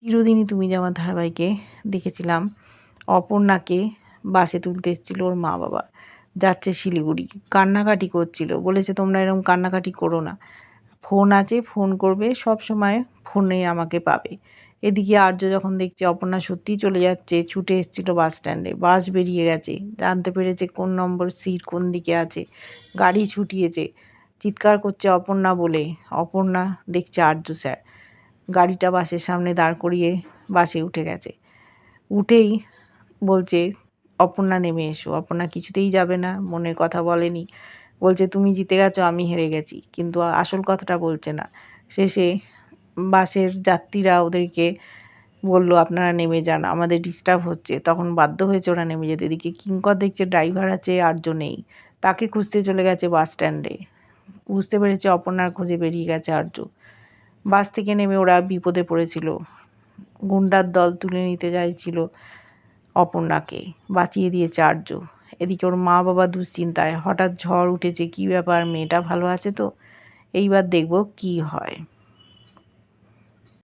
চিরদিনই তুমি যে আমার ধারাবাহিকে দেখেছিলাম অপর্ণাকে বাসে তুলতে এসেছিল ওর মা বাবা, যাচ্ছে শিলিগুড়ি, কান্নাকাটি করছিল, বলেছে তোমরা এরকম কান্নাকাটি করো না, ফোন আছে, ফোন করবে, সব সময় ফোনে আমাকে পাবে। এদিকে আর্য যখন দেখছে অপর্ণা সত্যিই চলে যাচ্ছে, ছুটে এসেছিল বাস স্ট্যান্ডে, বাস বেরিয়ে গেছে, জানতে পেরেছে কোন নম্বর সিট কোন দিকে আছে, গাড়ি ছুটিয়েছে, চিৎকার করছে অপর্ণা বলে। অপর্ণা দেখছে আর্য স্যার গাড়িটা বাসের সামনে দাঁড় করিয়ে বাসে উঠে গেছে। উঠেই বলছে অপর্ণা নেমে এসো। অপর্ণা কিছুতেই যাবে না, মনের কথা বলেনি, বলছে তুমি জিতে গেছো, আমি হেরে গেছি, কিন্তু আসল কথাটা বলছে না। শেষে বাসের যাত্রীরা ওদেরকে বলল আপনারা নেমে যান, আমাদের ডিস্টার্ব হচ্ছে, তখন বাধ্য হয়েছে ওরা নেমে যেতে। এদিকে কিঙ্কর দেখছে ড্রাইভার আছে, আর্য নেই, তাকে খুঁজতে চলে গেছে বাস স্ট্যান্ডে। বুঝতে পেরেছে অপর্ণার খোঁজে বেরিয়ে গেছে আর্য। বাস থেকে নেমে ওরা বিপদে পড়েছিল, গুন্ডার দল তুলে নিতে চাইছিল অপর্ণাকে, বাঁচিয়ে দিয়েছে আর্য। এদিকে ওর মা বাবা দুশ্চিন্তায়, হঠাৎ ঝড় উঠেছে, কি ব্যাপার, মেয়েটা ভালো আছে তো? এইবার দেখব কি হয়।